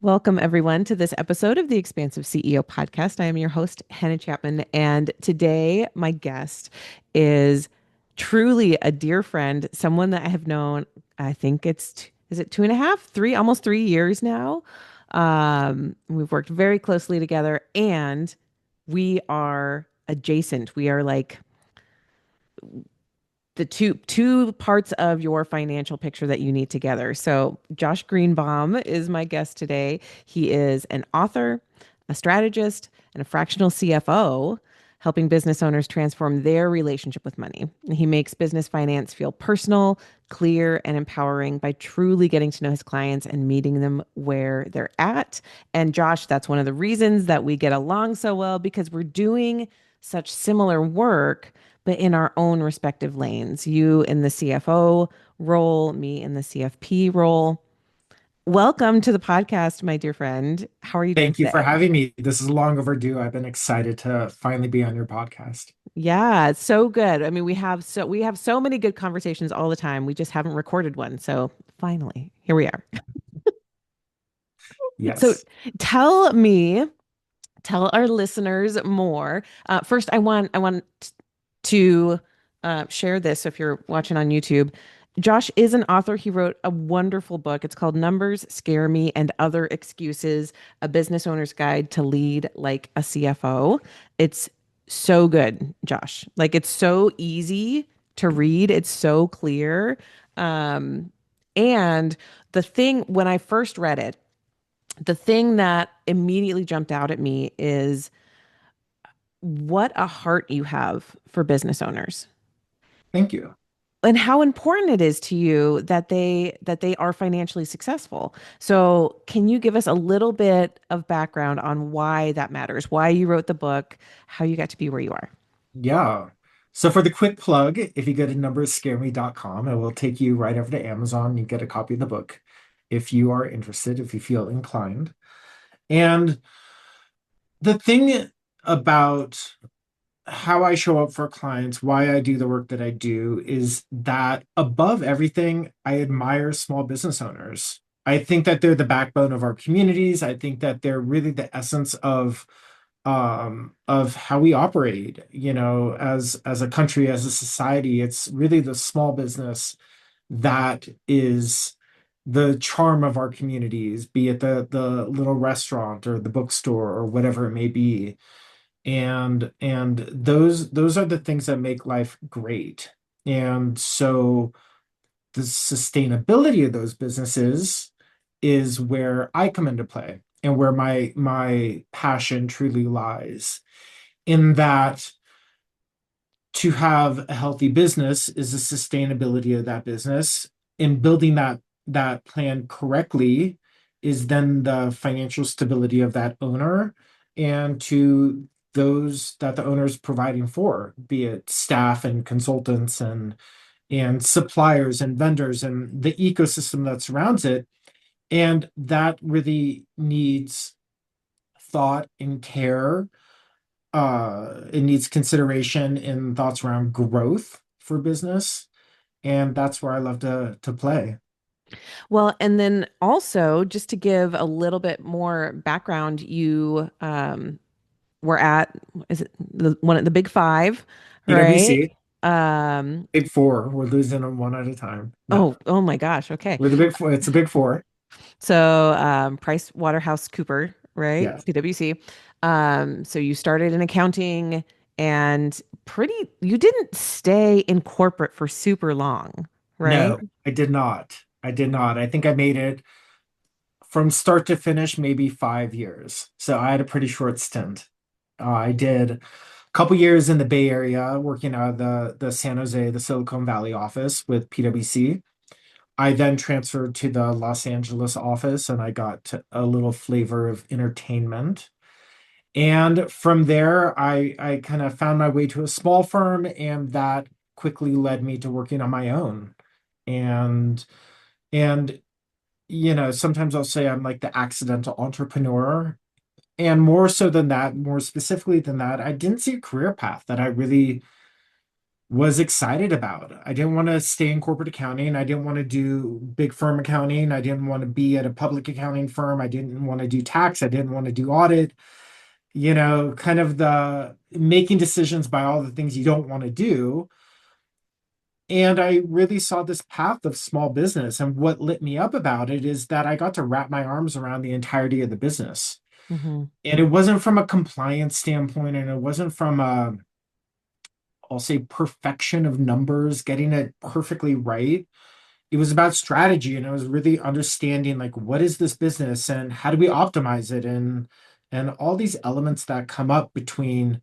Welcome, everyone, to this episode of the Expansive CEO podcast. I am your host, Hannah Chapman, and today my guest is truly a dear friend, someone that I have known, I think is it 2.5, three, almost 3 years now. We've worked very closely together and we are adjacent. We are like the two parts of your financial picture that you need together. So Josh Greenbaum is my guest today. He is an author, a strategist, and a fractional CFO, helping business owners transform their relationship with money. He makes business finance feel personal, clear, and empowering by truly getting to know his clients and meeting them where they're at. And Josh, that's one of the reasons that we get along so well because we're doing such similar work but in our own respective lanes. You in the CFO role, me in the CFP role. Welcome to the podcast, my dear friend. How are you doing Thank you for today? having me. This is long overdue. I've been excited to finally be on your podcast. Yeah, it's so good. I mean, we have so many good conversations all the time. We just haven't recorded one. So finally, here we are. So Yes. tell me, tell our listeners more. First, I want to share this. So if you're watching on YouTube, Josh is an author. He wrote a wonderful book. It's called Numbers Scare Me and Other Excuses, a business owner's guide to lead like a CFO. It's so good, Josh. Like it's so easy to read. It's so clear. Um, and the thing when I first read it, the thing that immediately jumped out at me is what a heart you have for business owners Thank you. and how important it is to you that they are financially successful. So, can you give us a little bit of background on why that matters? Why you wrote the book, how you got to be where you are? Yeah. So for the quick plug, if you go to numberscareme.com, it will take you right over to Amazon. You get a copy of the book if you are interested, if you feel inclined. And the thing about how I show up for clients, why I do the work that I do, is that above everything, I admire small business owners. I think that they're the backbone of our communities. I think that they're really the essence of how we operate, as a country, as a society. It's really the small business that is the charm of our communities, be it the little restaurant or the bookstore or whatever it may be, and those are the things that make life great. And so the sustainability of those businesses is where I come into play and where my passion truly lies, in that to have a healthy business is the sustainability of that business, and building that plan correctly is then the financial stability of that owner, and to those that the owner is providing for, be it staff and consultants and suppliers and vendors and the ecosystem that surrounds it. And that really needs thought and care. It needs consideration and thoughts around growth for business. And that's where I love to play. Well, and then also just to give a little bit more background, you were at is it one of the big five, right? PwC, Um, big four. We're losing them one at a time. No, oh my gosh, okay. we're the big four. It's a big four. So, Price Waterhouse Cooper, right? Yes. PwC. So you started in accounting and you didn't stay in corporate for super long, right? No, I did not. I did not. I think I made it from start to finish, maybe 5 years. So I had a pretty short stint. I did a couple years in the Bay Area working out of the San Jose, the Silicon Valley office with PwC. I then transferred to the Los Angeles office and I got a little flavor of entertainment. And from there, I kind of found my way to a small firm, and that quickly led me to working on my own. And and sometimes I'll say I'm like the accidental entrepreneur. And more so than that, more specifically than that, I didn't see a career path that I really was excited about. I didn't want to stay in corporate accounting. I didn't want to do big firm accounting. I didn't want to be at a public accounting firm. I didn't want to do tax. I didn't want to do audit. Kind of the making decisions by all the things you don't want to do. And I really saw this path of small business. And what lit me up about it is that I got to wrap my arms around the entirety of the business. Hmm. And it wasn't from a compliance standpoint, and it wasn't from I'll say perfection of numbers, getting it perfectly right. It was about strategy, and it was really understanding like what is this business and how do we optimize it, and all these elements that come up between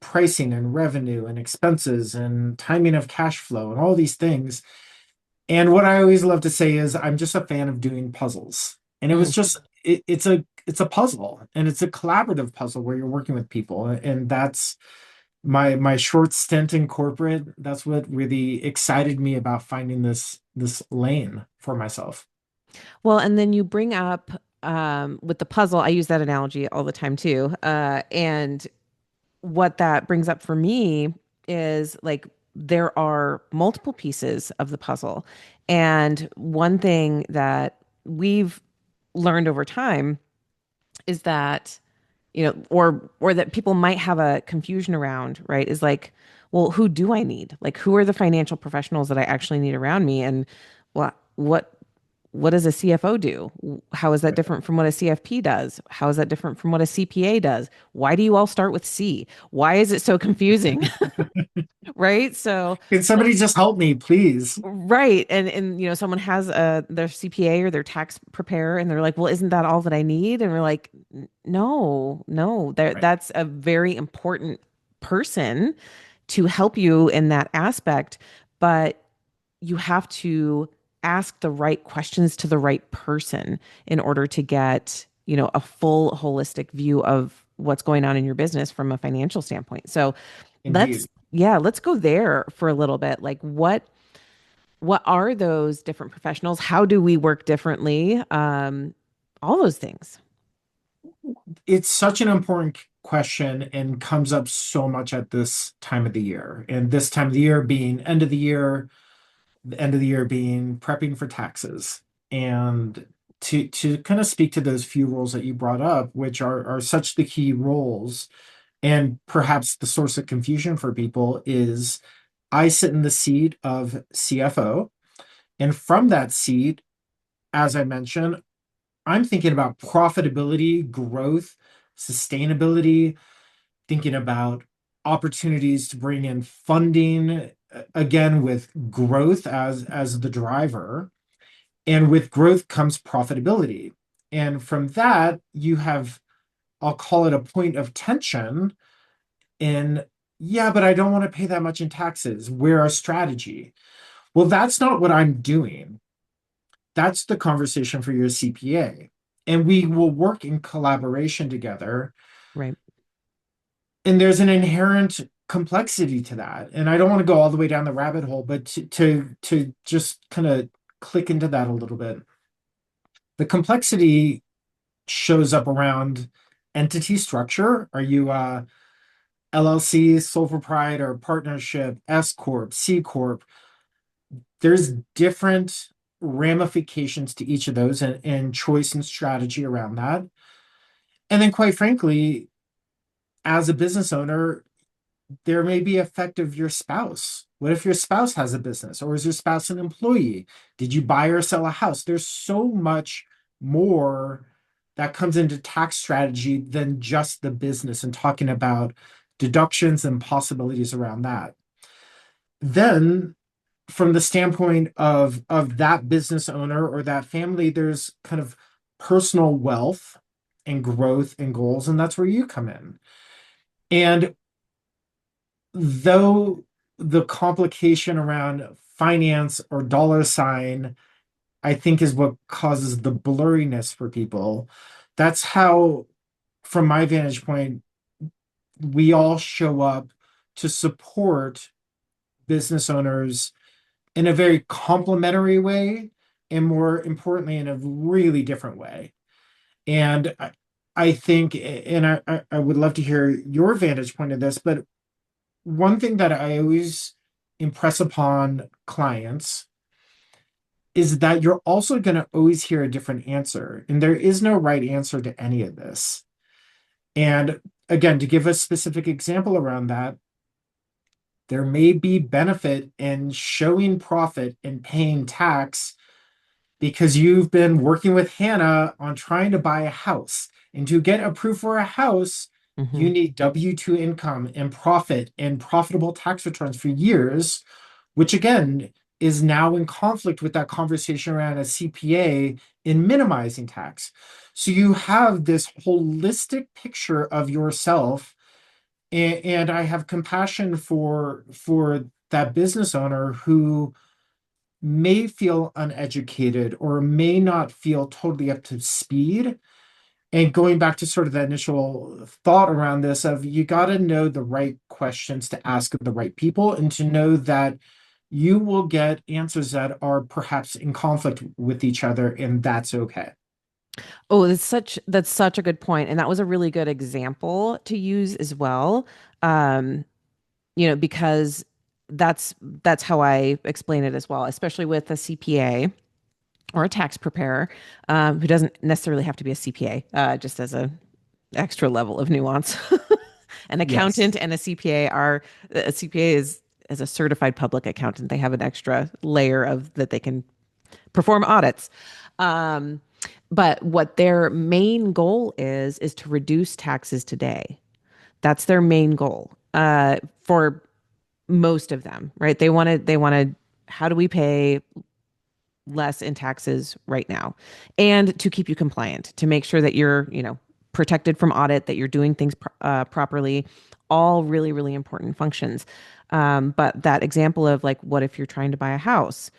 pricing and revenue and expenses and timing of cash flow and all these things. And what I always love to say is I'm just a fan of doing puzzles. And it was just it's a puzzle, and it's a collaborative puzzle where you're working with people. And that's my short stint in corporate. That's what really excited me about finding this lane for myself. Well, and then you bring up with the puzzle, I use that analogy all the time too. And what that brings up for me is like there are multiple pieces of the puzzle. And one thing that we've learned over time is that, or that people might have a confusion around, right? Is like, well, who do I need? Like, who are the financial professionals that I actually need around me? And what what does a CFO do? How is that different from what a CFP does? How is that different from what a CPA does? Why do you all start with C? Why is it so confusing? Right? So, Can somebody just help me, please? right. And someone has their CPA or their tax preparer and they're like, "Well, isn't that all that I need?" And we're like, No, no. Right. That's a very important person to help you in that aspect, but you have to ask the right questions to the right person in order to get, a full holistic view of what's going on in your business from a financial standpoint. So let's, Indeed. yeah, let's go there for a little bit. Like what are those different professionals? How do we work differently? All those things. It's such an important question and comes up so much at this time of the year. And this time of the year being end of the year, the end of the year being prepping for taxes. And to kind of speak to those few roles that you brought up, which are such the key roles, and perhaps the source of confusion for people is I sit in the seat of CFO. And from that seat, as I mentioned, I'm thinking about profitability, growth, sustainability, thinking about opportunities to bring in funding, again with growth as the driver. And with growth comes profitability. And from that, you have, I'll call it a point of tension in, yeah, but I don't want to pay that much in taxes. Where our strategy? Well, that's not what I'm doing. That's the conversation for your CPA. And we will work in collaboration together. Right. And there's an inherent complexity to that. And I don't want to go all the way down the rabbit hole, but to just kind of click into that a little bit. The complexity shows up around entity structure. Are you LLC, sole proprietor, partnership, S corp, C corp? There's different ramifications to each of those, and choice and strategy around that. And then, quite frankly, as a business owner, there may be effect of your spouse. What if your spouse has a business, or is your spouse an employee? Did you buy or sell a house? There's so much more that comes into tax strategy than just the business, and talking about deductions and possibilities around that. Then from the standpoint of that business owner or that family, there's kind of personal wealth and growth and goals, and that's where you come in. And though the complication around finance or dollar sign, I think, is what causes the blurriness for people, that's how, from my vantage point, we all show up to support business owners in a very complementary way, and more importantly, in a really different way. And I think, and I would love to hear your vantage point of this, but one thing that I always impress upon clients is that you're also going to always hear a different answer. And there is no right answer to any of this. And again, to give a specific example around that, there may be benefit in showing profit and paying tax because you've been working with Hannah on trying to buy a house. And to get approved for a house, Hmm. you need W-2 income and profit and profitable tax returns for years, which again is now in conflict with that conversation around a CPA in minimizing tax. So you have this holistic picture of yourself, and I have compassion for that business owner who may feel uneducated or may not feel totally up to speed. And going back to sort of the initial thought around this of you got to know the right questions to ask of the right people and to know that you will get answers that are perhaps in conflict with each other, and that's okay. Oh, that's such a good point, and that was a really good example to use as well. Um, because that's that's how I explain it as well, especially with a CPA or a tax preparer, who doesn't necessarily have to be a CPA, just as a extra level of nuance. An Yes. accountant and a CPA is a certified public accountant. They have an extra layer of that they can perform audits. Um, but what their main goal is to reduce taxes today. That's their main goal. For most of them, right? They want to how do we pay less in taxes right now, and to keep you compliant, to make sure that you're, protected from audit, that you're doing things properly, all really, really important functions. But that example of like, what if you're trying to buy a house?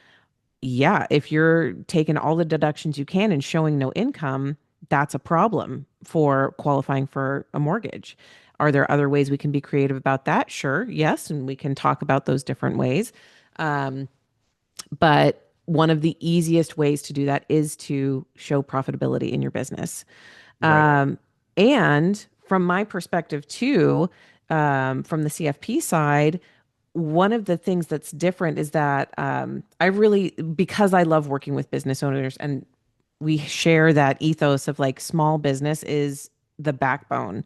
Yeah, if you're taking all the deductions you can and showing no income, that's a problem for qualifying for a mortgage. Are there other ways we can be creative about that? Sure, yes, and we can talk about those different ways. Um, but one of the easiest ways to do that is to show profitability in your business. Right. Um, and from my perspective too, from the CFP side, one of the things that's different is that I really, because I love working with business owners, and we share that ethos of like small business is the backbone.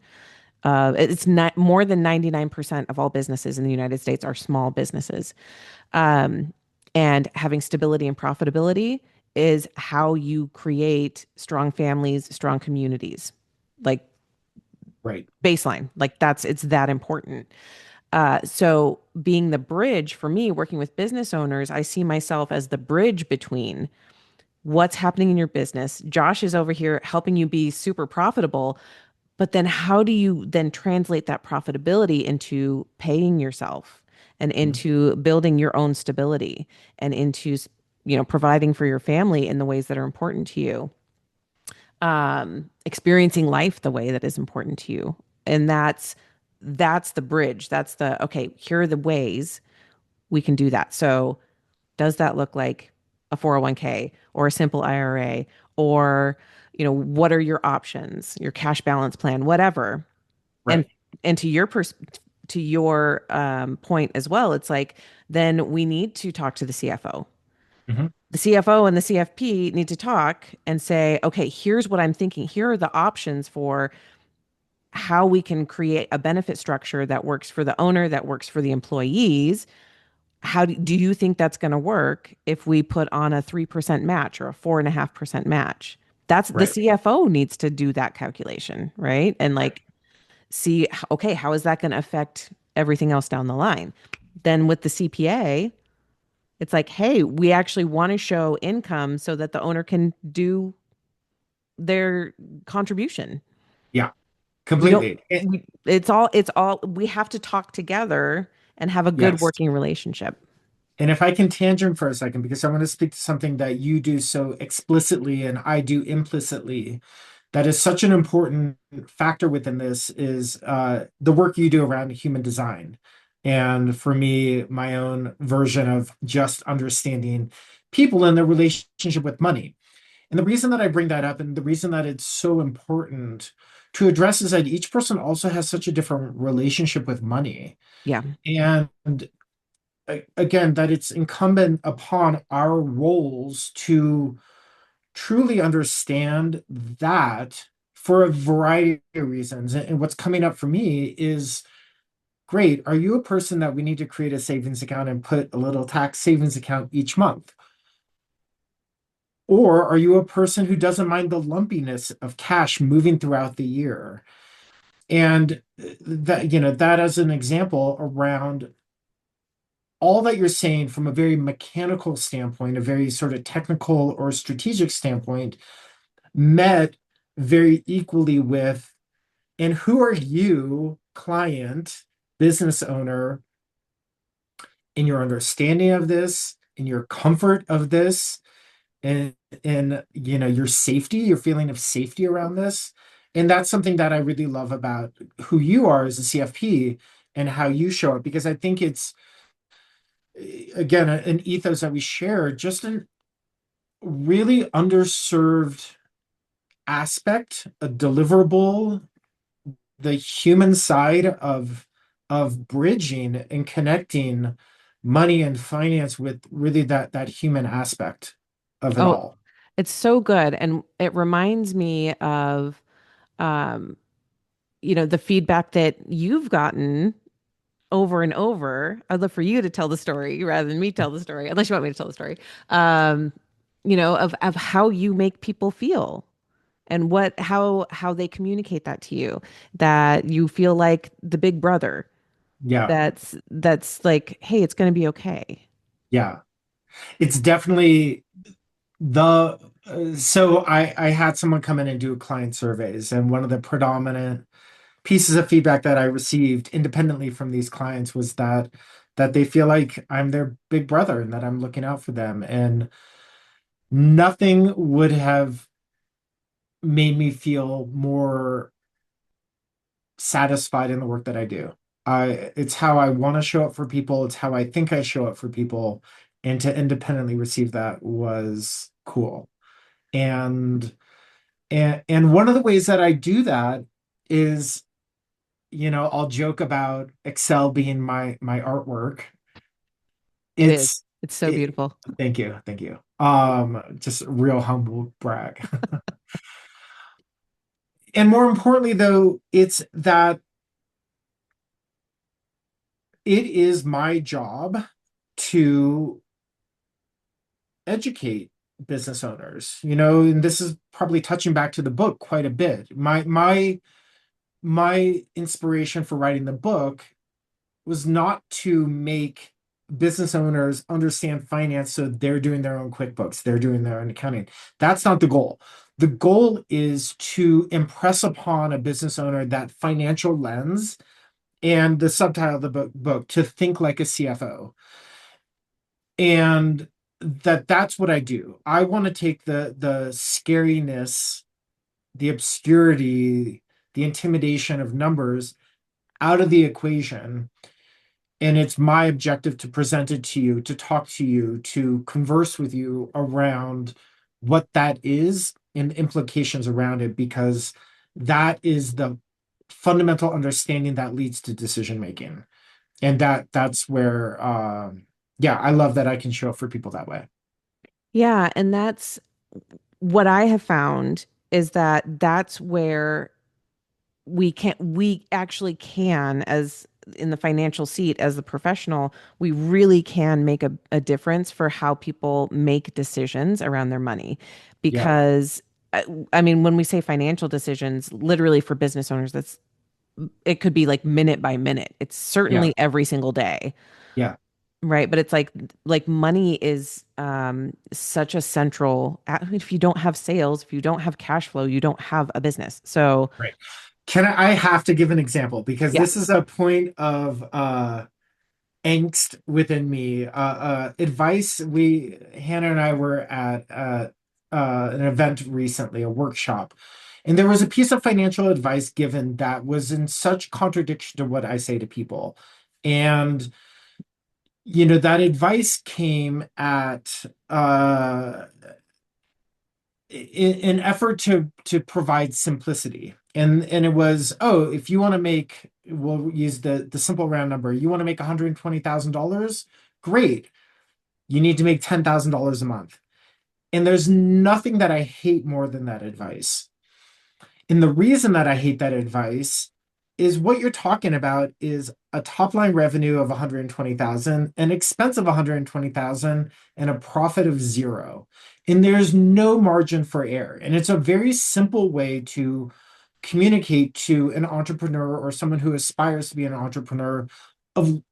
It's not more than 99% of all businesses in the United States are small businesses. Um, and having stability and profitability is how you create strong families, strong communities, like Right. baseline. Like it's that important. So being the bridge for me, working with business owners, I see myself as the bridge between what's happening in your business. Josh is over here helping you be super profitable, but then how do you then translate that profitability into paying yourself and Mhm. into building your own stability and into, providing for your family in the ways that are important to you, experiencing life the way that is important to you. And that's the bridge. That's the okay, here are the ways we can do that. So does that look like a 401k or a simple IRA, or, what are your options, your cash balance plan, whatever. And Right. and to your point as well, it's like then we need to talk to the CFO. Mhm. The CFO and the CFP need to talk and say, okay, here's what I'm thinking. Here are the options for how we can create a benefit structure that works for the owner, that works for the employees. How do you think that's going to work if we put on a 3% match or a 4.5% match? That's the Right. CFO needs to do that calculation, right? And Right. like see, okay, how is that going to affect everything else down the line? Then with the CPA, it's like, hey, we actually want to show income so that the owner can do their contribution. Yeah. We don't, Completely. it's all, we have to talk together and have a good Yes. working relationship. And if I can tangent for a second, because I want to speak to something that you do so explicitly and I do implicitly, that is such an important factor within this is the work you do around human design. And for me, my own version of just understanding people and their relationship with money. And the reason that I bring that up and the reason that it's so important to address is that each person also has such a different relationship with money. Yeah. And again, that it's incumbent upon our roles to truly understand that for a variety of reasons. And what's coming up for me is, great, are you a person that we need to create a savings account and put a little tax savings account each month? Or are you a person who doesn't mind the lumpiness of cash moving throughout the year? And that, that as an example around all that you're saying from a very mechanical standpoint, a very sort of technical or strategic standpoint, met very equally with, and who are you, client, business owner, in your understanding of this, in your comfort of this, and your safety, your feeling of safety around this. And that's something that I really love about who you are as a CFP and how you show up, because I think it's, again, an ethos that we share, just a really underserved aspect, a deliverable, the human side of bridging and connecting money and finance with really that human aspect of it Oh, all. it's so good. And it reminds me of, um, the feedback that you've gotten over and over. I'd love for you to tell the story rather than me tell the story, unless you want me to tell the story. Um, of how you make people feel and how they communicate that to you, that you feel like the big brother Yeah, that's like, hey, it's going to be okay. yeah. It's definitely the so I had someone come in and do client surveys, and one of the predominant pieces of feedback that I received independently from these clients was that they feel like I'm their big brother and that I'm looking out for them. And nothing would have made me feel more satisfied in the work that I do. It's how I want to show up for people. It's how I think I show up for people. And to independently receive that was cool. And and one of the ways that I do that is, I'll joke about Excel being my artwork. It is. It's It's so it, beautiful. thank you, thank you. Just real humble brag. And more importantly, though, it's that it is my job to educate business owners, and this is probably touching back to the book quite a bit. My inspiration for writing the book was not to make business owners understand finance so they're doing their own QuickBooks, they're doing their own accounting. That's not the goal. The goal is to impress upon a business owner that financial lens, and the subtitle of the book, to think like a CFO. And that's what I do. I want to take the scariness, the obscurity, the intimidation of numbers out of the equation. And it's my objective to present it to you, to talk to you, to converse with you around what that is and implications around it, because that is the fundamental understanding that leads to decision making. And that's where yeah, I love that I can show up for people that way. Yeah, and that's what I have found is that that's where we actually can, as in the financial seat as the professional, we really can make a difference for how people make decisions around their money. Yeah, Because I mean, when we say financial decisions, literally for business owners, that's it could be like minute by minute. It's yeah, certainly every single day. yeah. Right. But it's like money is such a central, if you don't have sales, if you don't have cash flow, you don't have a business. So Right. I have to give an example because yeah, this is a point of angst within me. Advice. Hannah and I were at an event recently, a workshop, and there was a piece of financial advice given that was in such contradiction to what I say to people. And, that advice came at in an effort to provide simplicity. And it was, oh, if you want to make, we'll use the simple round number, you want to make $120,000, Great. You need to make $10,000 a month. And there's nothing that I hate more than that advice. And the reason that I hate that advice is what you're talking about is a top line revenue of 120,000, an expense of 120,000, and a profit of zero. And there's no margin for error. And it's a very simple way to communicate to an entrepreneur or someone who aspires to be an entrepreneur of,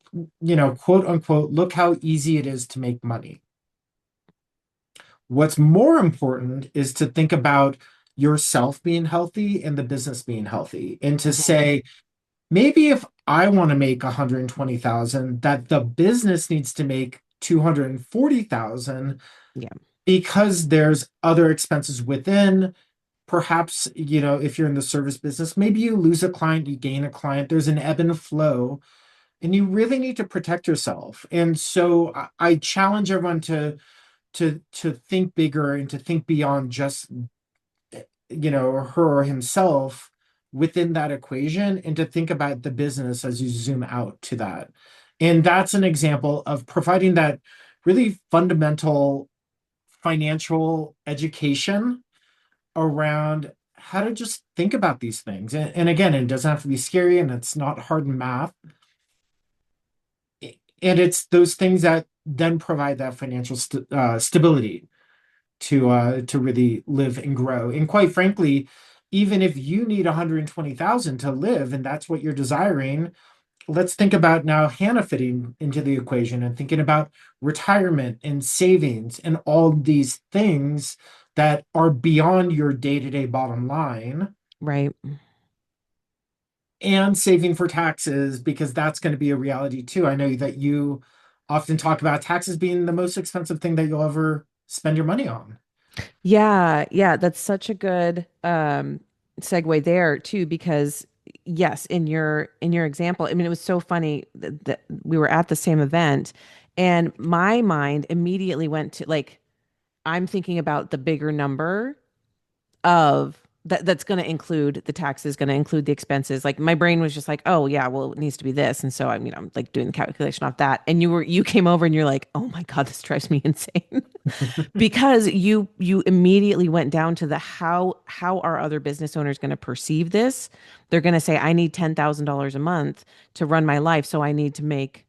quote unquote, look how easy it is to make money. What's more important is to think about yourself being healthy and the business being healthy, and to Mhm. say, maybe if I want to make 120,000, that the business needs to make 240,000 Yeah. because there's other expenses within. Perhaps, if you're in the service business, maybe you lose a client, you gain a client, there's an ebb and flow, and you really need to protect yourself. And so I challenge everyone to think bigger and to think beyond just her or himself within that equation, and to think about the business as you zoom out to that. And that's an example of providing that really fundamental financial education around how to just think about these things. And again, it doesn't have to be scary, and it's not hard math. And it's those things that then provide that financial stability to really live and grow. And quite frankly, even if you need 120,000 to live and that's what you're desiring, let's think about now Hannah fitting into the equation and thinking about retirement and savings and all these things that are beyond your day-to-day bottom line, Right. and saving for taxes, because that's going to be a reality too. I know that you often talk about taxes being the most expensive thing that you'll ever spend your money on. Yeah, yeah, that's such a good segue there too, because yes, in your example, I mean, it was so funny that we were at the same event, and my mind immediately went to like I'm thinking about the bigger number of that's going to include the taxes, going to include the expenses. Like my brain was just like, oh yeah, well it needs to be this, and so I'm like doing the calculation off that, and you came over and you're like, oh my God, this drives me insane. Because you immediately went down to the how are other business owners going to perceive this? They're going to say, I need $10,000 a month to run my life, so I need to make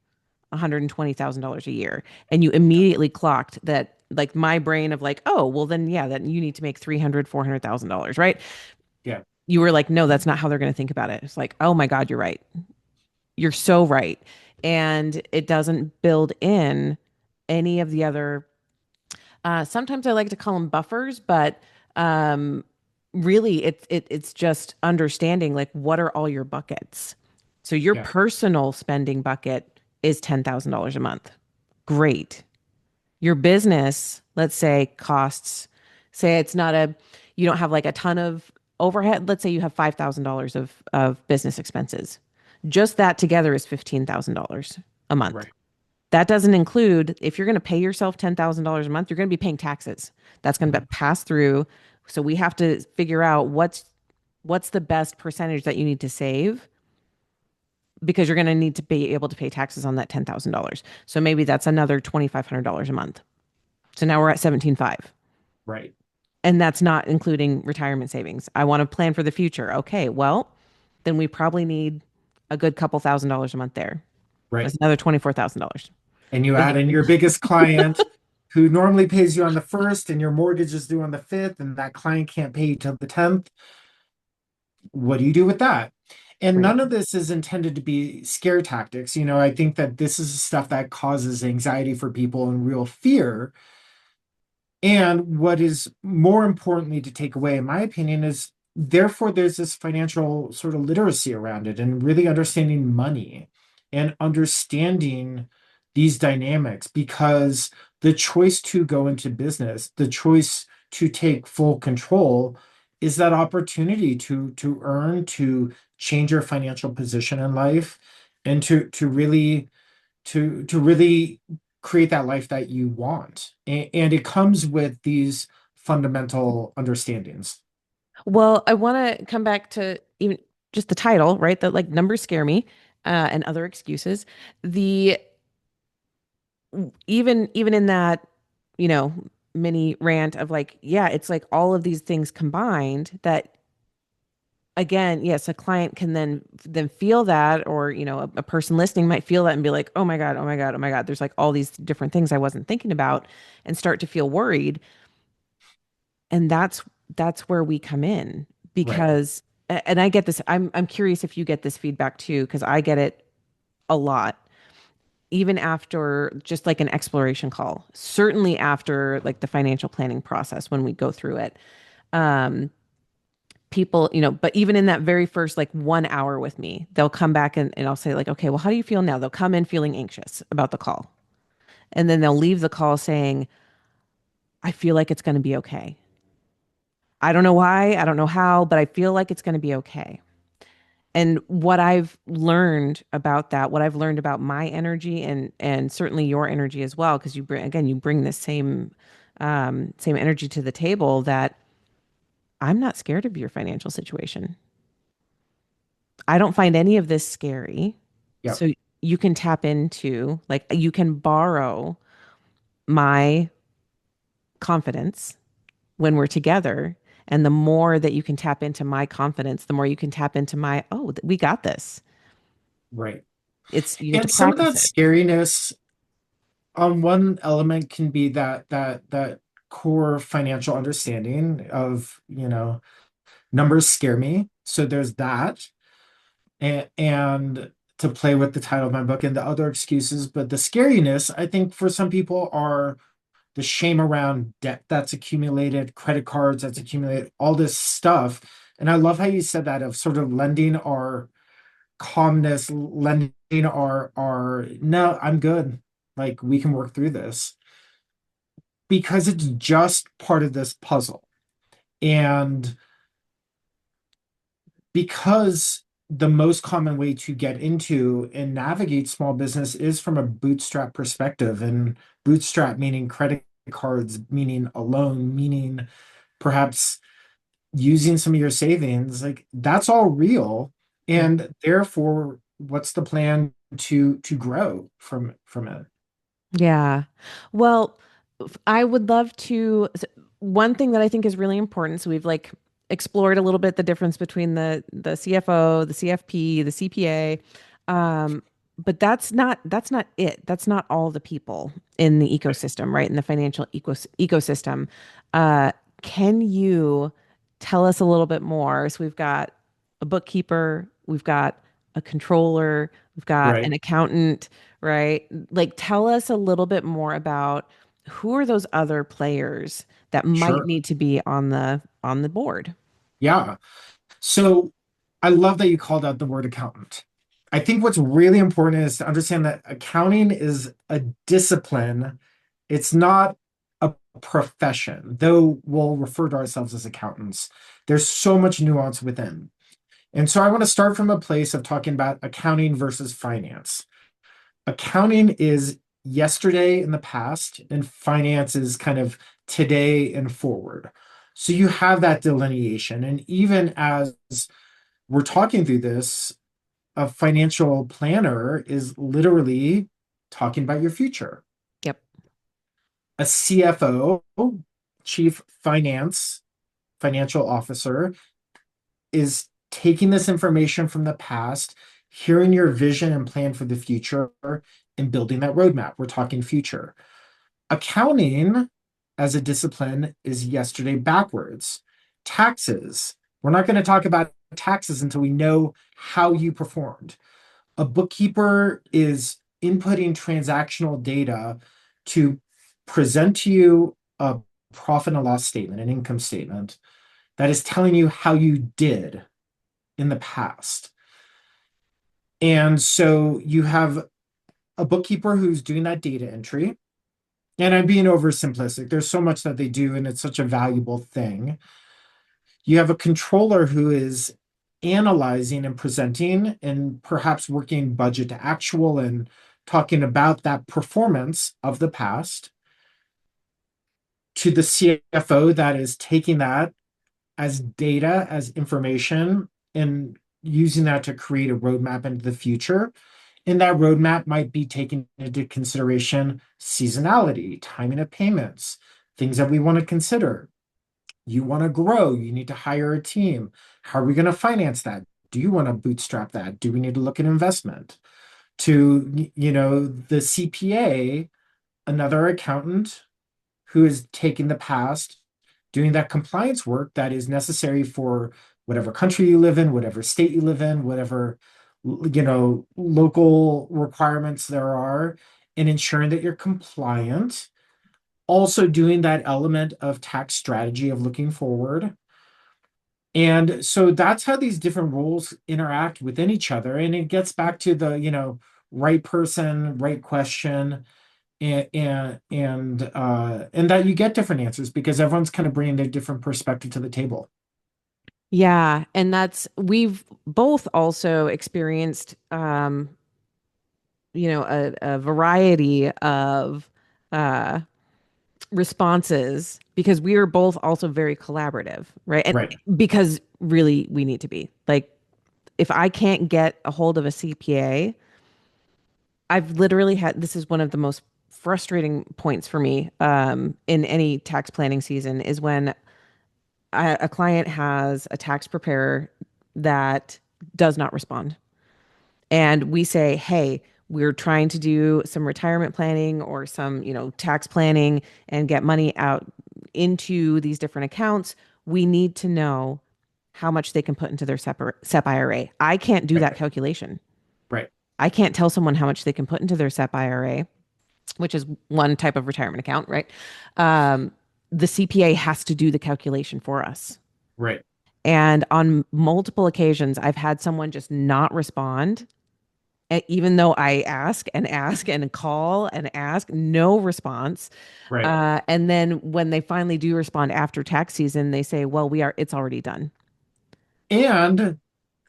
$120,000 a year. And you Yeah. immediately clocked that, like my brain of like, oh, well then yeah, then you need to make 300, $400,000, right? Yeah. You were like, no, that's not how they're going to think about it. It's like, oh my God, you're right. You're so right. And it doesn't build in any of the other sometimes I like to call them buffers, but um, really it's just understanding like what are all your buckets. So your Yeah. personal spending bucket is $10,000 a month. Great. Your business, let's say, costs, say it's not a, you don't have like a ton of overhead. Let's say you have $5,000 of business expenses. Just that together is $15,000 a month. Right. That doesn't include if you're going to pay yourself $10,000 a month, you're going to be paying taxes. That's going to Mhm. be passed through. So we have to figure out what's the best percentage that you need to save because you're going to need to be able to pay taxes on that $10,000. So maybe that's another $2,500 a month. So now we're at 17,500. Right. And that's not including retirement savings. I want to plan for the future. Okay, well, then we probably need a good couple $1,000s a month there. Right. That's another $24,000. And you But add in your biggest client who normally pays you on the first, and your mortgage is due on the fifth, and that client can't pay you till the 10th. What do you do with that? And right. none of this is intended to be scare tactics. I think that this is stuff that causes anxiety for people and real fear. And what is more importantly to take away, in my opinion, is therefore there's this financial sort of literacy around it, and really understanding money and understanding these dynamics, because the choice to go into business, the choice to take full control, is that opportunity to earn, to change your financial position in life, and to really create that life that you want. And it comes with these fundamental understandings. Well, I want to come back to even just the title, right? That like numbers scare me, and other excuses. The even in that, you know, mini rant of like, yeah, it's like all of these things combined that again, yes, a client can then feel that, or a person listening might feel that and be like, oh my God, oh my God, oh my God, there's like all these different things I wasn't thinking about, and start to feel worried. And that's where we come in, Right. because and I get this, I'm curious if you get this feedback too, because I get it a lot, even after just like an exploration call, certainly after like the financial planning process when we go through it. Um, People, but even in that very first like 1 hour with me, they'll come back and I'll say like, okay, well, how do you feel now? They'll come in feeling anxious about the call. And then they'll leave the call saying, I feel like it's going to be okay. I don't know why, I don't know how, but I feel like it's going to be okay. And what I've learned about that, what I've learned about my energy, and certainly your energy as well, because you bring this same energy to the table, that I'm not scared of your financial situation. I don't find any of this scary. Yep. So you can tap into, like, you can borrow my confidence when we're together. And the more that you can tap into my confidence, the more you can tap into my, oh, we got this. Right. You get to And some of practice that it. scariness on one element can be that core financial understanding of, numbers scare me. So there's that. And to play with the title of my book and the other excuses, but the scariness, I think for some people are the shame around debt that's accumulated, credit cards that's accumulated, all this stuff. And I love how you said that, of sort of lending our calmness, lending our no, I'm good. Like we can work through this because it's just part of this puzzle. And because the most common way to get into and navigate small business is from a bootstrap perspective, and bootstrap meaning credit cards, meaning a loan, meaning perhaps using some of your savings, like that's all real. Yeah. And therefore, what's the plan to grow from it? Yeah. Well, I would love to. One thing that I think is really important. So we've like explored a little bit the difference between the CFO, the CFP, the CPA. Um, but that's not it. That's not all the people in the Right. ecosystem, right? In the financial ecosystem. Uh, can you tell us a little bit more? So we've got a bookkeeper, we've got a controller, we've got an Right. accountant, right? Like, tell us a little bit more about who are those other players that might Sure. need to be on the board. Yeah. So I love that you called out the word accountant. I think what's really important is to understand that accounting is a discipline. It's not a profession, though we'll refer to ourselves as accountants. There's so much nuance within. And so I want to start from a place of talking about accounting versus finance. Accounting is yesterday in the past, and finance is kind of today and forward. So you have that delineation. And even as we're talking through this, a financial planner is literally talking about your future. Yep. A CFO, chief financial officer, is taking this information from the past, hearing your vision and plan for the future, and building that roadmap. We're talking future. Accounting as a discipline is yesterday backwards. Taxes. We're not going to talk about taxes until we know how you performed. A bookkeeper is inputting transactional data to present to you a profit and loss statement, an income statement that is telling you how you did in the past. And so you have a bookkeeper who's doing that data entry. And I'm being oversimplistic. There's so much that they do, and it's such a valuable thing. You have a controller who is analyzing and presenting and perhaps working budget to actual and talking about that performance of the past, to the CFO that is taking that as data, as information, and using that to create a roadmap into the future. And that roadmap might be taking into consideration seasonality, timing of payments, things that we want to consider. You want to grow, you need to hire a team. How are we going to finance that? Do you want to bootstrap that? Do we need to look at investment? To, the CPA, another accountant who is taking the past, doing that compliance work that is necessary for whatever country you live in, whatever state you live in, whatever, local requirements there are, and ensuring that you're compliant. Also doing that element of tax strategy of looking forward. And so that's how these different roles interact within each other. And it gets back to the, right person, right question, and that you get different answers because everyone's kind of bringing their different perspective to the table. Yeah, and we've both also experienced a variety of uh responses because we are both also very collaborative, right? And Right. because really we need to be. Like if I can't get a hold of a CPA, I've literally had this is one of the most frustrating points for me in any tax planning season is when a client has a tax preparer that does not respond. And we say, hey, we're trying to do some retirement planning or some, tax planning and get money out into these different accounts. We need to know how much they can put into their SEP IRA. I can't do Right. that calculation. Right. I can't tell someone how much they can put into their SEP IRA, which is one type of retirement account, right? Um, the CPA has to do the calculation for us. Right. And on multiple occasions, I've had someone just not respond. Even though I ask and call and ask, no response. Right. And then when they finally do respond after tax season, they say, well, it's already done. And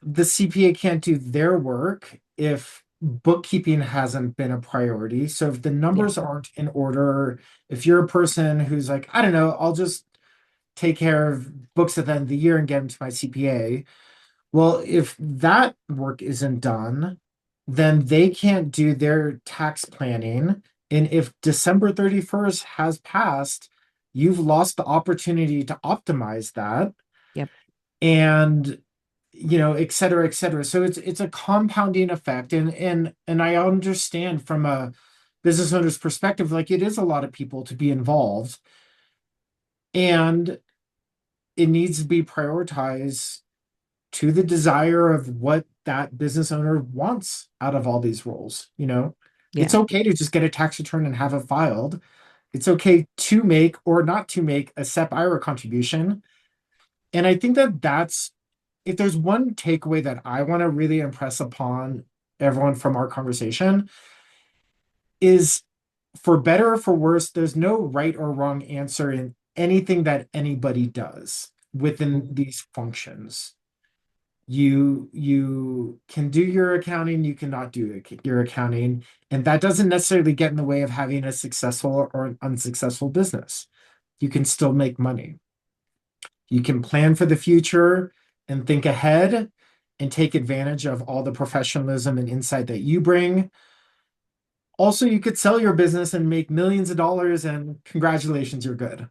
the CPA can't do their work if bookkeeping hasn't been a priority. So if the Yeah. numbers aren't in order, if you're a person who's like, I don't know, I'll just take care of books at the end of the year and get them to my CPA. Well, if that work isn't done, then they can't do their tax planning. And if December 31st has passed, you've lost the opportunity to optimize that. Yep. And et cetera, et cetera. So it's a compounding effect. And I understand from a business owner's perspective, like it is a lot of people to be involved. And it needs to be prioritized to the desire of what that business owner wants out of all these roles. It's Yeah. okay to just get a tax return and have it filed. It's okay to make or not to make a SEP IRA contribution. And I think that that's, if there's one takeaway that I want to really impress upon everyone from our conversation, is for better or for worse, there's no right or wrong answer in anything that anybody does within these functions. You can do your accounting, you cannot do your accounting, and that doesn't necessarily get in the way of having a successful or an unsuccessful business. You can still make money. You can plan for the future and think ahead and take advantage of all the professionalism and insight that you bring. Also, you could sell your business and make millions of dollars, and congratulations, you're good.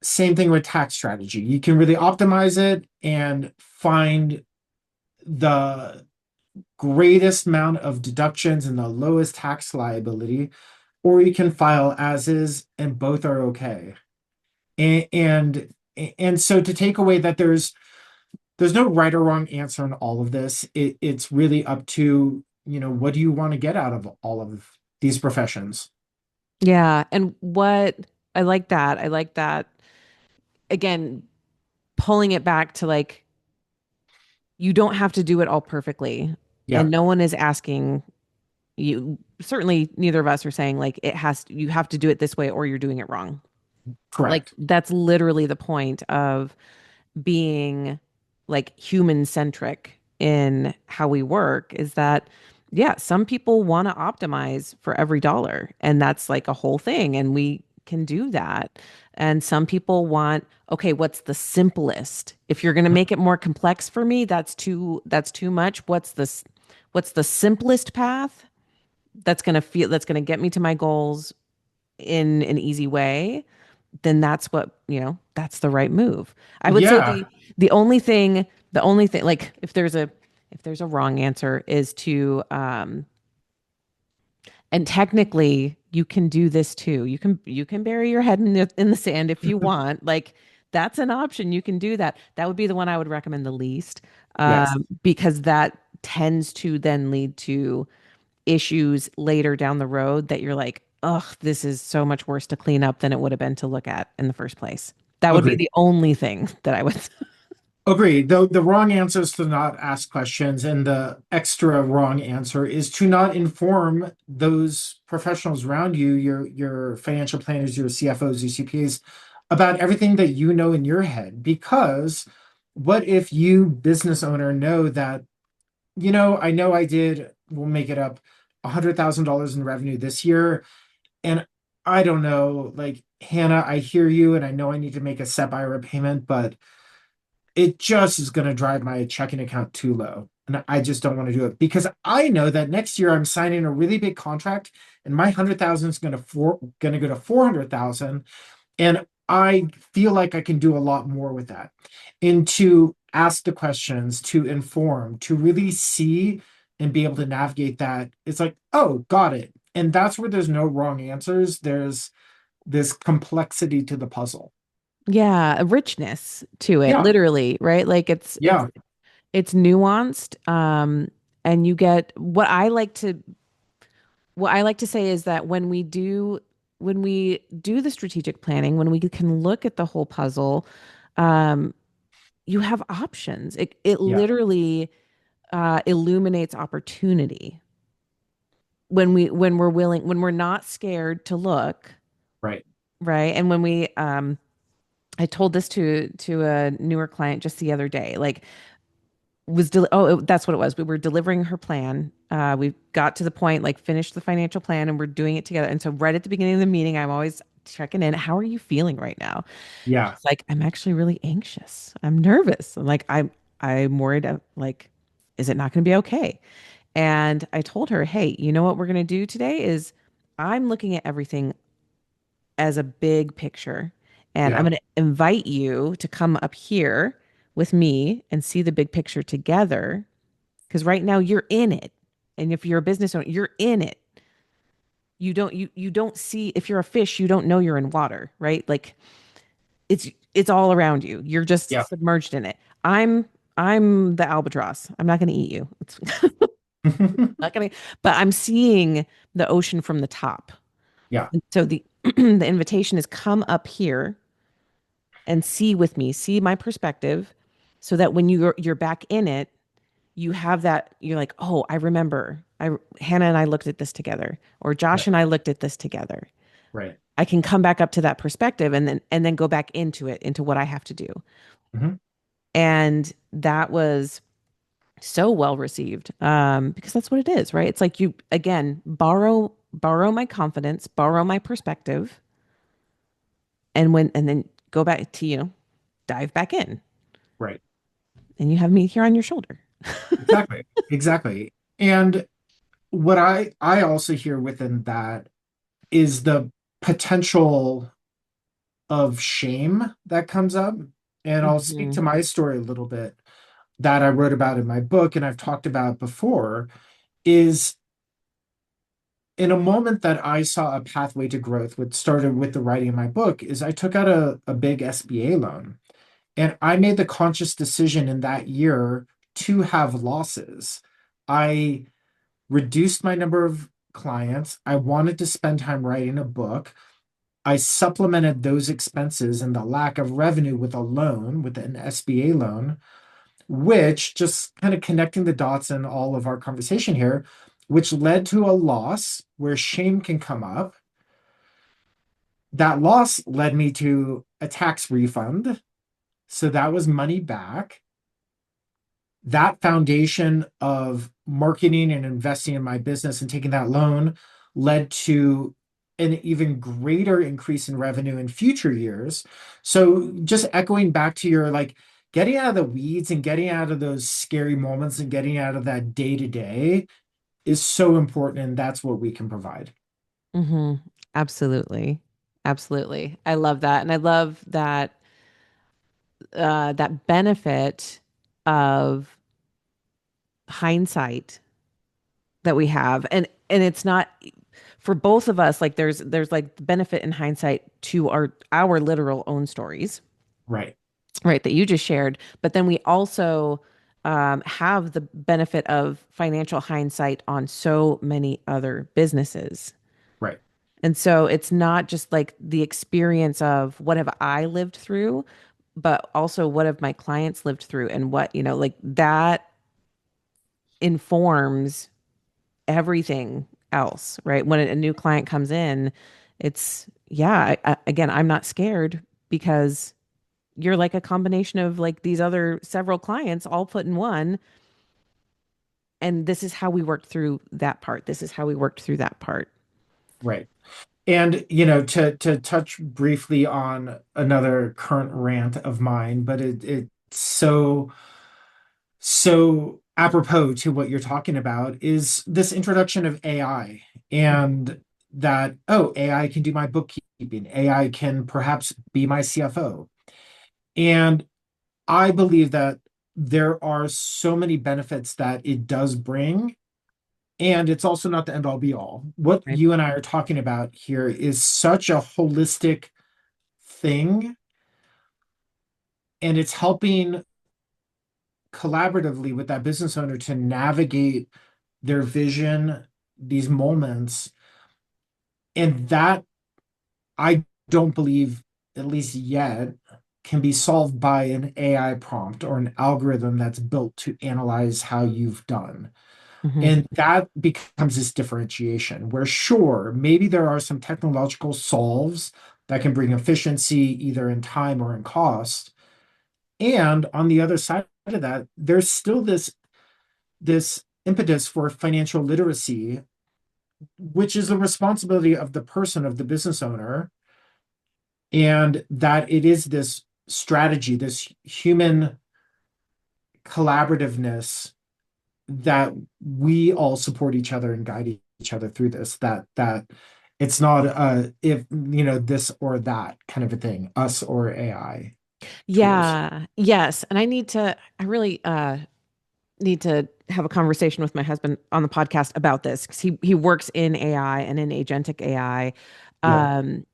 Same thing with tax strategy. You can really optimize it and find the greatest amount of deductions and the lowest tax liability, or you can file as is, and both are okay. And so to take away that there's no right or wrong answer in all of this. It's really up to, what do you want to get out of all of these professions? Yeah. And what I like that. I like that. Again, pulling it back to like, you don't have to do it all perfectly. Yeah, And no one is asking you, certainly neither of us are saying like you have to do it this way or you're doing it wrong. Like correct. that's literally the point of being like human centric in how we work is that yeah, some people want to optimize for every dollar and that's like a whole thing and we can do that. And some people want, okay, what's the simplest? If you're going to make it more complex for me, that's too much. what's the simplest path that's going to get me to my goals in an easy way, then that's what, that's the right move. I would say Yeah, the only thing, like if there's a wrong answer is to and technically you can do this too. You can bury your head in the sand if you want. Like that's an option. You can do that. That would be the one I would recommend the least, yes, because that tends to then lead to issues later down the road that you're like, ugh, this is so much worse to clean up than it would have been to look at in the first place. That would be agreed. the only thing that I would. Agreed. The wrong answer is to not ask questions, and the extra wrong answer is to not inform those professionals around you, your financial planners, your CFOs, your CPAs, about everything that you know in your head. Because what if you, business owner, know that, I know I did, we'll make it up, $100,000 in revenue this year, and I don't know, like Hannah, I hear you, and I know I need to make a SEP IRA payment, but it just is going to drive my checking account too low. And I just don't want to do it because I know that next year I'm signing a really big contract and my 100,000 is going to go to 400,000. And I feel like I can do a lot more with that. And to ask the questions, to inform, to really see and be able to navigate that, it's like, oh, got it. And that's where there's no wrong answers. There's this complexity to the puzzle. Yeah, a richness to it, Yeah. literally, right? Like it's it's Yeah. it's nuanced. And you get what I like to say is that when we do the strategic planning, when we can look at the whole puzzle, um, you have options. It Yeah. literally illuminates opportunity when we're not scared to look, Right. right? And when we I told this to a newer client just the other day. Like that's what it was. We were delivering her plan. We got to the point, like finished the financial plan, and we're doing it together. And so right at the beginning of the meeting, I'm always checking in. How are you feeling right now? Yeah. She's like, I'm actually really anxious. I'm nervous. I'm like, I'm worried. Like, is it not going to be okay? And I told her, hey, you know what we're going to do today is I'm looking at everything as a big picture. And I'm Yeah. going to invite you to come up here with me and see the big picture together. Because right now you're in it. And if you're a business owner, you're in it. You don't see, if you're a fish, you don't know you're in water, right? Like it's all around you. You're just Yeah. submerged in it. I'm I'm the albatross. I'm not going to eat you. It's not going to, but I'm seeing the ocean from the top. Yeah. And so the the invitation is come up here and see with me, see my perspective, so that when you're back in it, you have that, you're like, oh, I remember. Hannah and I looked at this together, or Right. Josh and I looked at this together. Right. I can come back up to that perspective and then go back into it, into what I have to do. Mhm. And that was so well received, because that's what it is, right? It's like you again borrow my confidence, borrow my perspective, and then go back to, dive back in, Right. and you have me here on your shoulder. Exactly. Exactly. And what I also hear within that is the potential of shame that comes up. And I'll speak Hmm. to my story a little bit that I wrote about in my book and I've talked about before is in a moment that I saw a pathway to growth, which started with the writing of my book, is I took out a big SBA loan. And I made the conscious decision in that year to have losses. I reduced my number of clients. I wanted to spend time writing a book. I supplemented those expenses and the lack of revenue with a loan, with an SBA loan, which just kind of connecting the dots in all of our conversation here, which led to a loss where shame can come up. That loss led me to a tax refund. So that was money back. That foundation of marketing and investing in my business and taking that loan led to an even greater increase in revenue in future years. So just echoing back to your like, getting out of the weeds and getting out of those scary moments and getting out of that day to day is so important. And that's what we can provide. Hmm. Absolutely. Absolutely. I love that. And I love that that benefit of hindsight that we have. And it's not for both of us, like there's like benefit in hindsight to our literal own stories, Right. right, that you just shared. But then we also have the benefit of financial hindsight on so many other businesses. Right. And so it's not just like the experience of what have I lived through, but also what have my clients lived through and what, like that informs everything else, right? When a new client comes in, it's, yeah, again, I'm not scared because you're like a combination of like these other several clients all put in one. And this is how we worked through that part. This is how we worked through that part. Right. And to touch briefly on another current rant of mine, but it's so apropos to what you're talking about is this introduction of AI and that, oh, AI can do my bookkeeping, AI can perhaps be my CFO. And I believe that there are so many benefits that it does bring. And it's also not the end all be all. What Right. you and I are talking about here is such a holistic thing, and it's helping collaboratively with that business owner to navigate their vision, these moments. And that I don't believe, at least yet, can be solved by an AI prompt or an algorithm that's built to analyze how you've done. Hmm. And that becomes this differentiation where, sure, maybe there are some technological solves that can bring efficiency either in time or in cost. And on the other side of that, there's still this impetus for financial literacy, which is the responsibility of the person, of the business owner, and that it is this strategy, this human collaborativeness that we all support each other and guide each other through this. That it's not if this or that kind of a thing, us or AI tools. Yeah. Yes. And I really need to have a conversation with my husband on the podcast about this because he works in AI and in agentic AI. Yeah,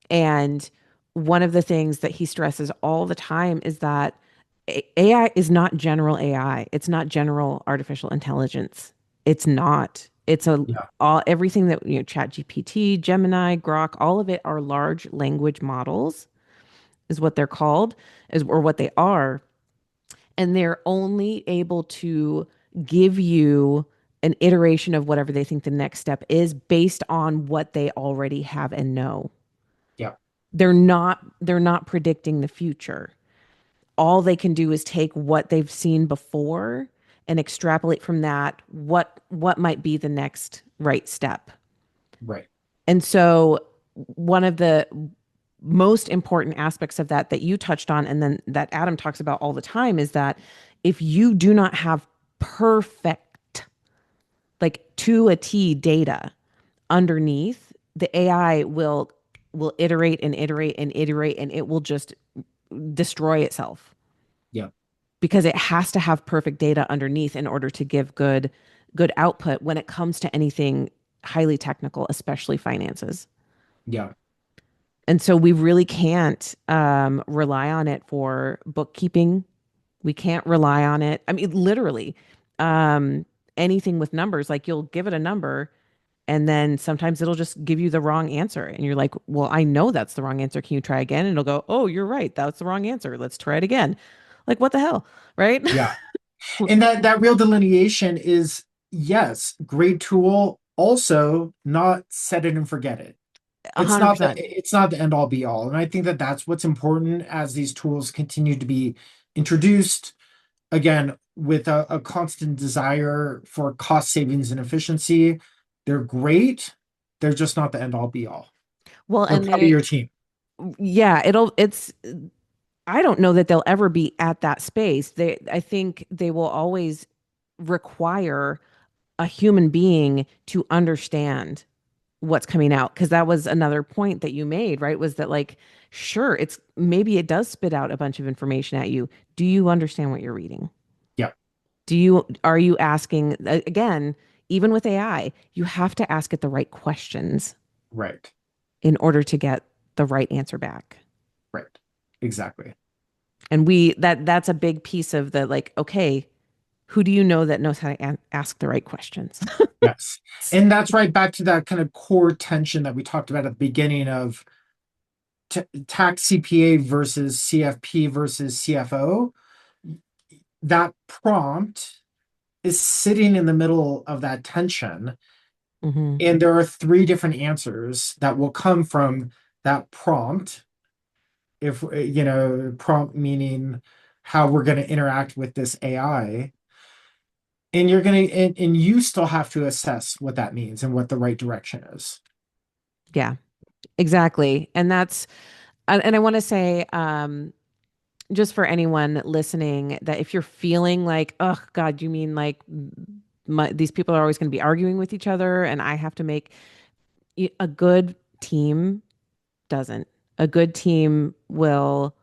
And one of the things that he stresses all the time is that AI is not general AI. It's not general artificial intelligence. It's not. It's a yeah, all everything that Chat GPT, Gemini, Grok, all of it are large language models, is what they're called, is or what they are, and they're only able to give you an iteration of whatever they think the next step is based on what they already have and know. yeah, They're not predicting the future. All they can do is take what they've seen before and extrapolate from that what might be the next right step. right. And so one of the most important aspects of that you touched on and then that Adam talks about all the time is that if you do not have perfect, like to a T data underneath, the AI will iterate and iterate and iterate and it will just destroy itself Yeah, because it has to have perfect data underneath in order to give good output when it comes to anything highly technical, especially finances. yeah, And so we really can't rely on it for bookkeeping. We can't rely on it. I mean, literally, um, anything with numbers, like you'll give it a number and then sometimes it'll just give you the wrong answer. And you're like, well, I know that's the wrong answer. Can you try again? And it'll go, oh, you're right. That's the wrong answer. Let's try it again. Like, what the hell? Right? yeah. And that real delineation is, yes, great tool. Also, not set it and forget it. A hundred percent. It's not the end all be all. And I think that that's what's important as these tools continue to be introduced, again, with a constant desire for cost savings and efficiency. They're great. They're just not the end all be all. Well, They're and part of your team. yeah, it's I don't know that they'll ever be at that space. I think they will always require a human being to understand what's coming out. Because that was another point that you made, right? Was that like, sure, it's maybe it does spit out a bunch of information at you. Do you understand what you're reading? Yeah, Are you asking again, even with AI, you have to ask it the right questions right, in order to get the right answer back. right. Exactly. And that's a big piece of the like, okay, who do you know that knows how to ask the right questions? Yes. And that's right back to that kind of core tension that we talked about at the beginning of tax CPA versus CFP versus CFO. That prompt is sitting in the middle of that tension. Hmm. And there are three different answers that will come from that prompt. If, prompt meaning how we're going to interact with this AI. And and you still have to assess what that means and what the right direction is. Yeah, exactly. And I want to say, just for anyone listening, that if you're feeling like, oh God, you mean like these people are always going to be arguing with each other and I have to make a good team doesn't. A good team will,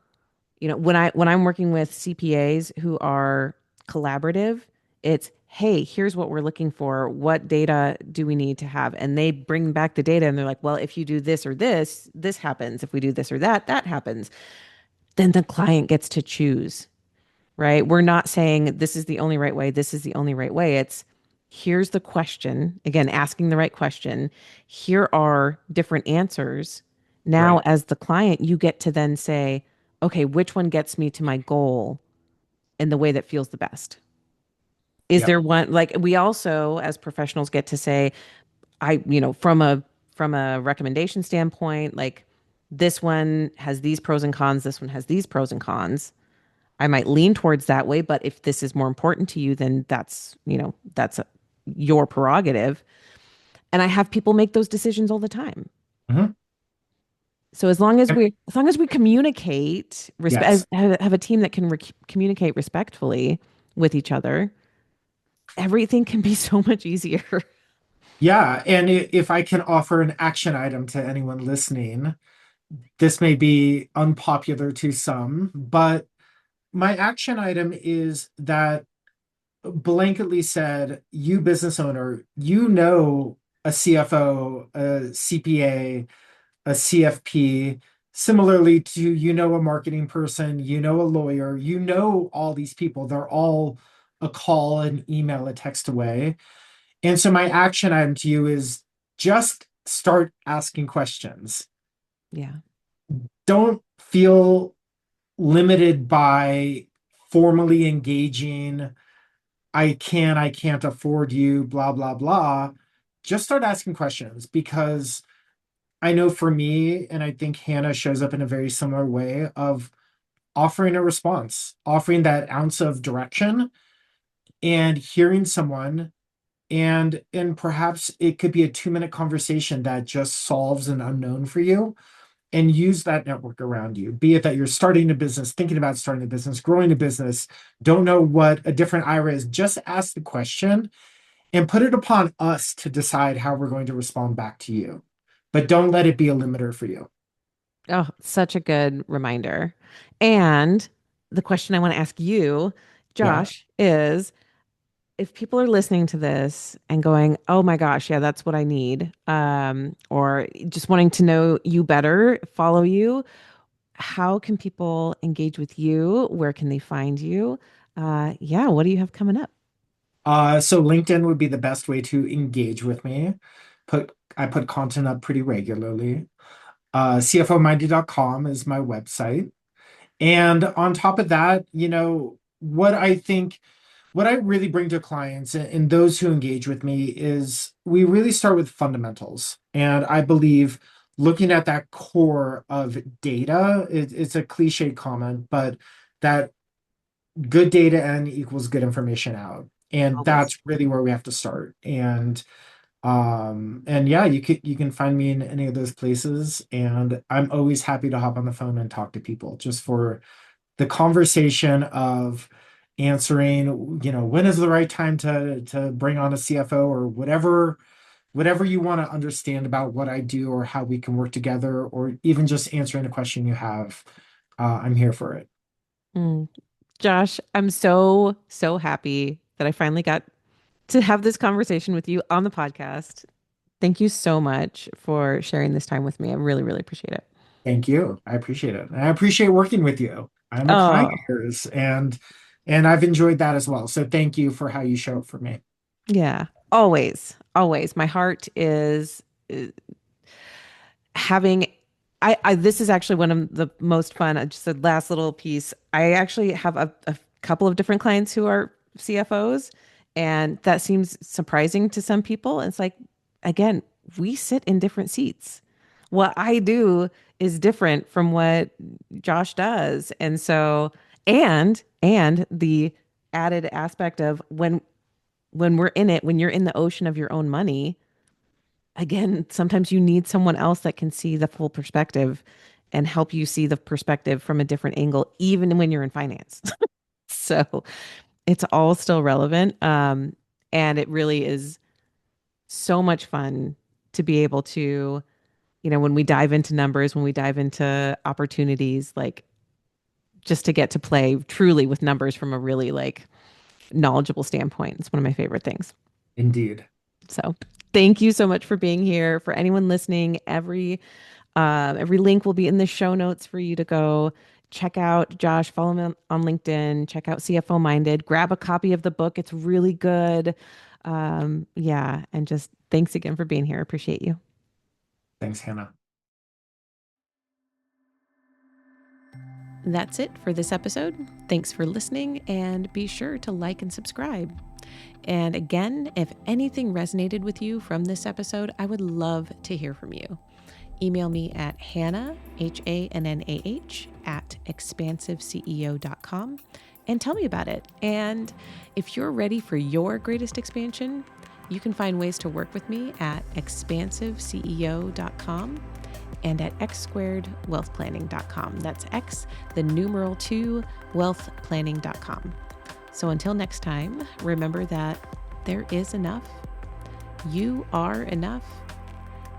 when I'm working with CPAs who are collaborative, it's, hey, here's what we're looking for. What data do we need to have? And they bring back the data and they're like, well, if you do this or this, this happens. If we do this or that, that happens. Then the client gets to choose, right? We're not saying this is the only right way, this is the only right way. It's here's the question, again, asking the right question. Here are different answers. Now, Right. as the client, you get to then say, okay, which one gets me to my goal in the way that feels the best? Is Yep. there one like we also as professionals get to say, from a recommendation standpoint, like this one has these pros and cons, this one has these pros and cons. I might lean towards that way, but if this is more important to you, then your prerogative. And I have people make those decisions all the time. Mhm. So as long as we communicate, Yes. have a team that can communicate respectfully with each other, everything can be so much easier. Yeah. And if I can offer an action item to anyone listening, this may be unpopular to some, but my action item is that blanketly said, you business owner, a CFO, a CPA, a CFP, similarly to, a marketing person, a lawyer, all these people. They're all a call, an email, a text away. And so my action item to you is just start asking questions. Yeah. Don't feel limited by formally engaging. I can't afford you, blah, blah, blah. Just start asking questions because I know for me, and I think Hannah shows up in a very similar way of offering a response, offering that ounce of direction and hearing someone. And perhaps it could be a 2-minute conversation that just solves an unknown for you, and use that network around you. Be it that you're starting a business, thinking about starting a business, growing a business, don't know what a different IRA is, just ask the question and put it upon us to decide how we're going to respond back to you. But don't let it be a limiter for you. Oh, such a good reminder. And the question I want to ask you, Yeah. Josh, is if people are listening to this and going, "Oh my gosh, yeah, that's what I need," or just wanting to know you better, follow you, how can people engage with you? Where can they find you? Yeah, what do you have coming up? So LinkedIn would be the best way to engage with me. I put content up pretty regularly. CFOminded.com is my website. And on top of that, what I really bring to clients and those who engage with me is we really start with fundamentals. And I believe looking at that core of data, it's a cliche comment, but that good data in equals good information out. And Always. that's really where we have to start. And yeah, you can find me in any of those places. And I'm always happy to hop on the phone and talk to people just for the conversation of answering, when is the right time to bring on a CFO, or whatever you want to understand about what I do or how we can work together, or even just answering a question you have. I'm here for it. Mm. Josh, I'm so, so happy that I finally got to have this conversation with you on the podcast. Thank you so much for sharing this time with me. I really, really appreciate it. Thank you. I appreciate it. And I appreciate working with you. I'm a client of Oh, yours, and I've enjoyed that as well. So thank you for how you show up for me. yeah. Always, always. My heart is having I this is actually one of the most fun, just the last little piece. I actually have a couple of different clients who are CFOs, and that seems surprising to some people. It's like, again, we sit in different seats. What I do is different from what Josh does. And so, and the added aspect of when we're in it, when you're in the ocean of your own money, again, sometimes you need someone else that can see the full perspective and help you see the perspective from a different angle, even when you're in finance. So it's all still relevant. And it really is so much fun to be able to, when we dive into numbers, when we dive into opportunities, like just to get to play truly with numbers from a really like knowledgeable standpoint. It's one of my favorite things. Indeed. So thank you so much for being here. For anyone listening, every link will be in the show notes for you to go check out Josh, follow him on LinkedIn, check out CFO Minded, grab a copy of the book. It's really good. Yeah. And just thanks again for being here. Appreciate you. Thanks, Hannah. That's it for this episode. Thanks for listening, and be sure to like and subscribe. And again, if anything resonated with you from this episode, I would love to hear from you. Email me at Hannah, HANNAH, at expansiveceo.com and tell me about it. And if you're ready for your greatest expansion, you can find ways to work with me at expansiveceo.com and at x2wealthplanning.com. That's X, the numeral 2, wealthplanning.com. So until next time, remember that there is enough, you are enough,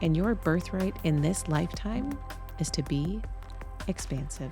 and your birthright in this lifetime is to be expansive.